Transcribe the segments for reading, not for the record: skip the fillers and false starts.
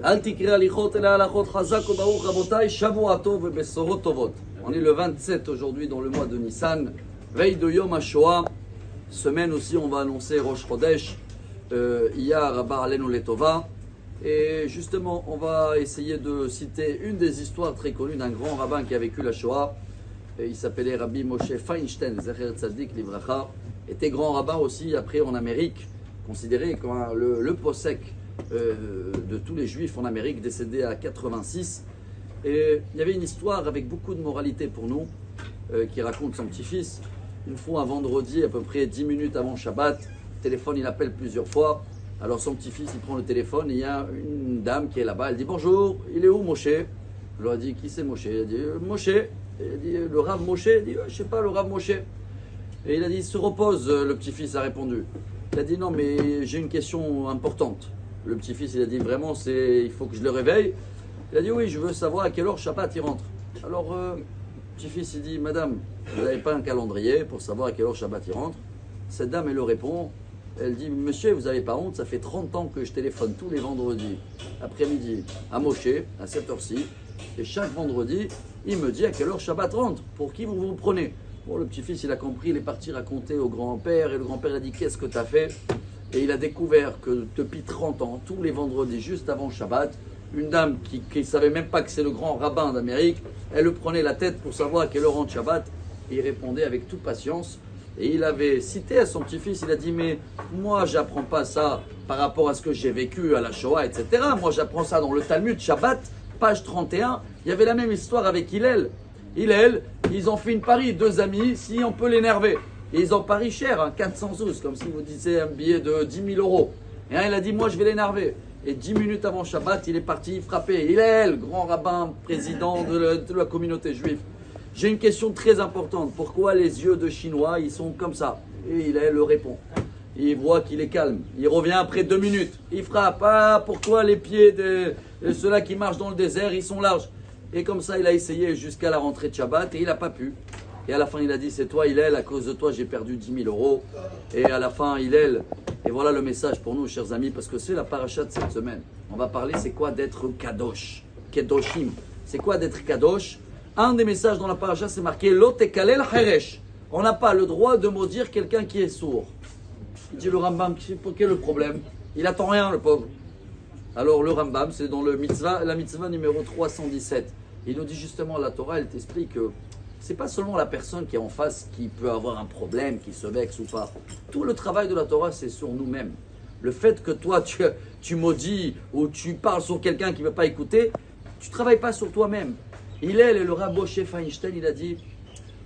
Al tikre alichot ela alachot chazak ubaruch rabotai shavua tov besorot tovot. On est le 27 aujourd'hui dans le mois de Nissan, veille de Yom HaShoah. Semaine aussi, on va annoncer Rosh Chodesh, Iyar Rabba Alenu Letova. Et justement, on va essayer de citer une des histoires très connues d'un grand rabbin qui a vécu la Shoah. Et il s'appelait Rabbi Moshe Feinstein, Zecher Tzadik Livracha. Était grand rabbin aussi après en Amérique, considéré comme le posek de tous les juifs en Amérique, décédé à 86. Et il y avait une histoire avec beaucoup de moralité pour nous, qui raconte son petit-fils. Une fois un vendredi, à peu près 10 minutes avant Shabbat, le téléphone il appelle plusieurs fois. Alors son petit-fils il prend le téléphone et il y a une dame qui est là-bas. Elle dit bonjour, il est où Moshe? Je lui ai dit qui c'est Moshe? Elle dit Moshe. Il dit le Rav Moshe? Il dit je sais pas, le Rav Moshe. Et il a dit se repose, le petit-fils a répondu. Il a dit non mais j'ai une question importante. Le petit-fils il a dit vraiment il faut que je le réveille. Il a dit oui, je veux savoir à quelle heure Shabbat il rentre. Alors le petit-fils il dit madame, vous n'avez pas un calendrier pour savoir à quelle heure Shabbat il rentre? Cette dame elle le répond. Elle dit monsieur, vous n'avez pas honte, ça fait 30 ans que je téléphone tous les vendredis après-midi à Moshe à cette heure-ci. Et chaque vendredi, il me dit à quelle heure Shabbat rentre. Pour qui vous vous prenez? Bon, le petit-fils, il a compris, il est parti raconter au grand-père. Et le grand-père a dit qu'est-ce que tu as fait? Et il a découvert que depuis 30 ans, tous les vendredis, juste avant Shabbat, une dame qui ne savait même pas que c'est le grand rabbin d'Amérique, elle le prenait la tête pour savoir à quelle heure rentre Shabbat. Et il répondait avec toute patience. Et il avait cité à son petit-fils, il a dit mais moi j'apprends pas ça par rapport à ce que j'ai vécu à la Shoah, etc. Moi j'apprends ça dans le Talmud, Shabbat, page 31. Il y avait la même histoire avec Hillel. Hillel, ils ont fait une pari, deux amis, si on peut l'énerver. Et ils ont pari cher, hein, 412, comme si vous disiez un billet de 10 000 euros. Et il a dit moi je vais l'énerver. Et 10 minutes avant Shabbat, il est parti frapper. Hillel, grand rabbin, président de la communauté juive. J'ai une question très importante. Pourquoi les yeux de Chinois, ils sont comme ça? Et il le répond. Il voit qu'il est calme. Il revient après 2 minutes. Il frappe. Ah, pourquoi les pieds de ceux-là qui marchent dans le désert, ils sont larges? Et comme ça, il a essayé jusqu'à la rentrée de Shabbat et il n'a pas pu. Et à la fin, il a dit, c'est toi, Hillel, à cause de toi, j'ai perdu 10 000 euros. Et à la fin, Hillel, et voilà le message pour nous, chers amis, parce que c'est la paracha de cette semaine. On va parler, c'est quoi d'être kadosh? Kedoshim. C'est quoi d'être kadosh? Un des messages dans la paracha, c'est marqué Lo tekalel haresh. On n'a pas le droit de maudire quelqu'un qui est sourd. Il dit le Rambam, quel est le problème? Il attend rien, le pauvre. Alors le Rambam, c'est dans la mitzvah numéro 317. Il nous dit justement, la Torah, elle t'explique que c'est pas seulement la personne qui est en face qui peut avoir un problème, qui se vexe ou pas. Tout le travail de la Torah, c'est sur nous-mêmes. Le fait que toi, tu maudis ou tu parles sur quelqu'un qui ne veut pas écouter, tu ne travailles pas sur toi-même. Hillel et le Rav Moshe Feinstein, il a dit,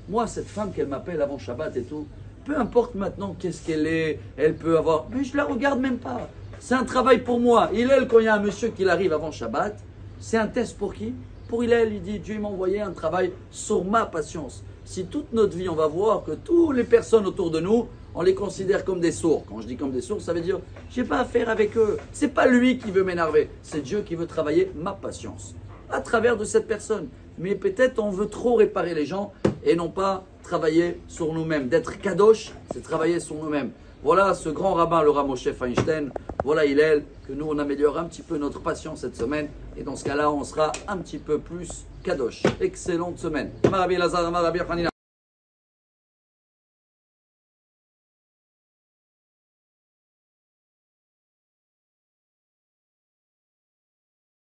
moi cette femme qu'elle m'appelle avant Shabbat et tout, peu importe maintenant qu'est-ce qu'elle est, elle peut avoir, mais je la regarde même pas. C'est un travail pour moi. Hillel, quand il y a un monsieur qui arrive avant Shabbat, c'est un test pour qui? Pour Hillel, il dit, Dieu m'a envoyé un travail sur ma patience. Si toute notre vie, on va voir que toutes les personnes autour de nous, on les considère comme des sourds. Quand je dis comme des sourds, ça veut dire, j'ai pas affaire avec eux. C'est pas lui qui veut m'énerver, c'est Dieu qui veut travailler ma patience à travers de cette personne. Mais peut-être on veut trop réparer les gens et non pas travailler sur nous-mêmes. D'être kadosh, c'est travailler sur nous-mêmes. Voilà ce grand rabbin, le Rav Moshe Feinstein. Voilà Hillel, que nous on améliore un petit peu notre patience cette semaine. Et dans ce cas-là, on sera un petit peu plus kadosh. Excellente semaine.